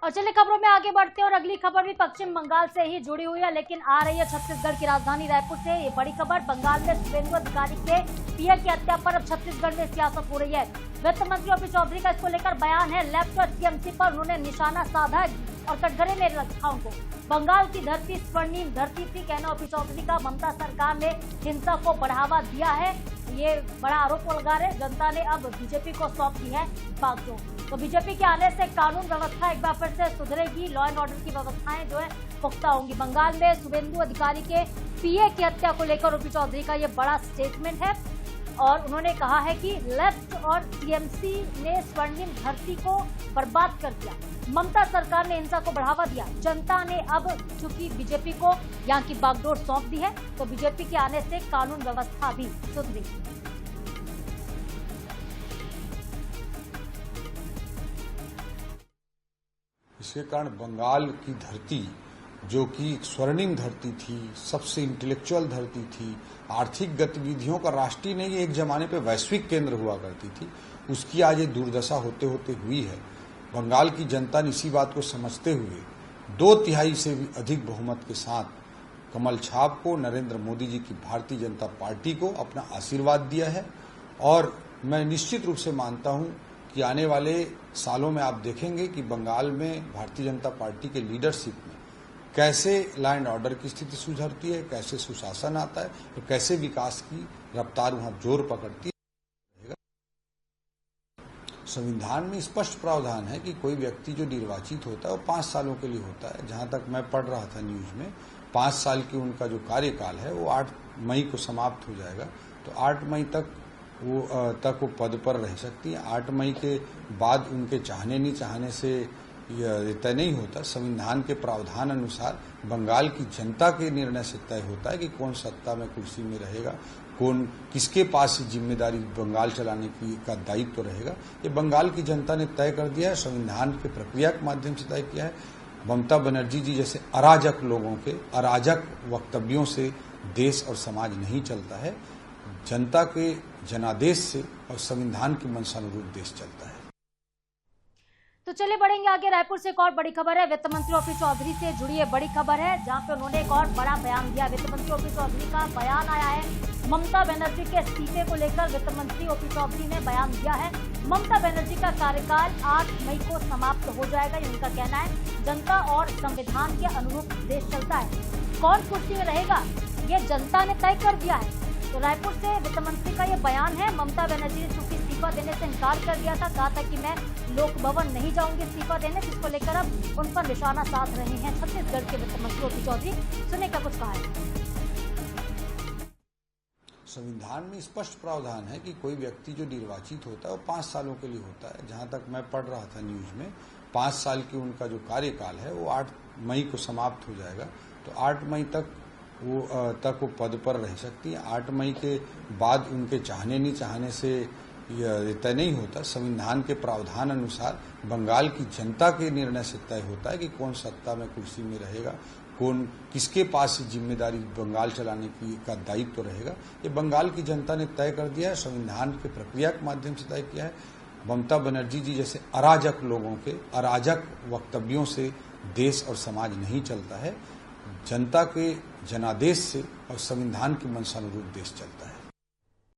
और चलिए खबरों में आगे बढ़ते हैं और अगली खबर भी पश्चिम बंगाल से ही जुड़ी हुई है, लेकिन आ रही है छत्तीसगढ़ की राजधानी रायपुर से। ये बड़ी खबर, बंगाल में शुभेंदु अधिकारी के पीए की हत्या पर अब छत्तीसगढ़ में सियासत हो रही है। वित्त मंत्री ओपी चौधरी का इसको लेकर बयान है। लेफ्ट और टीएमसी पर उन्होंने निशाना साधा और कटघरे में रखा उनको। बंगाल की धरती स्वर्णिम धरती थी, कहना ओपी चौधरी का। ममता सरकार ने हिंसा को बढ़ावा दिया है, ये बड़ा आरोप लगा रहे। जनता ने अब बीजेपी को सौंप दी है बागडोर। तो बीजेपी के आने से कानून व्यवस्था एक बार फिर से सुधरेगी, लॉ एंड ऑर्डर की व्यवस्थाएं जो है पुख्ता होंगी। बंगाल में शुभेंदु अधिकारी के पीए की हत्या को लेकर ओपी चौधरी का ये बड़ा स्टेटमेंट है और उन्होंने कहा है कि लेफ्ट और टीएमसी ने स्वर्णिम धरती को बर्बाद कर दिया, ममता सरकार ने हिंसा को बढ़ावा दिया। जनता ने अब चूंकि बीजेपी को यहाँ की बागडोर सौंप दी है, तो बीजेपी के आने से कानून व्यवस्था भी सुधरेगी। इसके कारण बंगाल की धरती, जो कि स्वर्णिम धरती थी, सबसे इंटेलेक्चुअल धरती थी, आर्थिक गतिविधियों का राष्ट्रीय नहीं एक जमाने पे वैश्विक केंद्र हुआ करती थी, उसकी आज ये दुर्दशा होते होते हुई है। बंगाल की जनता ने इसी बात को समझते हुए 2/3 से भी अधिक बहुमत के साथ कमल छाप को, नरेंद्र मोदी जी की भारतीय जनता पार्टी को अपना आशीर्वाद दिया है। और मैं निश्चित रूप से मानता हूं कि आने वाले सालों में आप देखेंगे कि बंगाल में भारतीय जनता पार्टी के लीडरशिप में कैसे लॉ एंड ऑर्डर की स्थिति सुधरती है, कैसे सुशासन आता है और कैसे विकास की रफ्तार वहां जोर पकड़ती है। संविधान में स्पष्ट प्रावधान है कि कोई व्यक्ति जो निर्वाचित होता है वो 5 सालों के लिए होता है। जहां तक मैं पढ़ रहा था न्यूज में, 5 साल की उनका जो कार्यकाल है वो 8 मई को समाप्त हो जाएगा। तो 8 मई तक वो पद पर रह सकती है। 8 मई के बाद उनके चाहने नहीं चाहने से यह तय नहीं होता। संविधान के प्रावधान अनुसार बंगाल की जनता के निर्णय से तय होता है कि कौन सत्ता में कुर्सी में रहेगा, कौन किसके पास जिम्मेदारी बंगाल चलाने की का दायित्व रहेगा। ये बंगाल की जनता ने तय कर दिया है, संविधान के प्रक्रिया के माध्यम से तय किया है। ममता बनर्जी जी जैसे अराजक लोगों के अराजक वक्तव्यों से देश और समाज नहीं चलता है। जनता के जनादेश से और संविधान की मंशानुरूप देश चलता है। तो चलिए बढ़ेंगे आगे। रायपुर से एक और बड़ी खबर है, वित्त मंत्री ओपी चौधरी से जुड़ी है बड़ी खबर है, जहां पे उन्होंने एक और बड़ा बयान दिया। वित्त मंत्री ओपी चौधरी का बयान आया है। ममता बनर्जी के इस्तीफे को लेकर वित्त मंत्री ओपी चौधरी ने बयान दिया है। ममता बनर्जी का कार्यकाल 8 मई को समाप्त हो जाएगा, ये उनका कहना है। जनता और संविधान के अनुरूप देश चलता है। कौन कुर्सी में रहेगा ये जनता ने तय कर दिया है। तो रायपुर से वित्त मंत्री का ये बयान है। ममता बनर्जी ने चूंकि इस्तीफा देने से इनकार कर दिया था, कहा था कि मैं लोक भवन नहीं जाऊंगी इस्तीफा देने, जिसको लेकर अब उन पर निशाना साध रहे हैं छत्तीसगढ़ के वित्त मंत्री ओपी चौधरी। सुने क्या कुछ कहा है। संविधान में स्पष्ट प्रावधान है कि कोई व्यक्ति जो निर्वाचित होता है वो 5 सालों के लिए होता है। जहां तक मैं पढ़ रहा था न्यूज में, 5 साल की उनका जो कार्यकाल है वो 8 मई को समाप्त हो जाएगा। तो 8 मई तक वो पद पर रह सकती है। 8 मई के बाद उनके चाहने नहीं चाहने से यह तय नहीं होता। संविधान के प्रावधान अनुसार बंगाल की जनता के निर्णय से तय होता है कि कौन सत्ता में कुर्सी में रहेगा, कौन किसके पास जिम्मेदारी बंगाल चलाने की का दायित्व रहेगा। ये बंगाल की जनता ने तय कर दिया है, संविधान के प्रक्रिया के माध्यम से तय किया है। ममता बनर्जी जी जैसे अराजक लोगों के अराजक वक्तव्यों से देश और समाज नहीं चलता है। जनता के जनादेश से और संविधान की मंशानुरूप देश चलता है।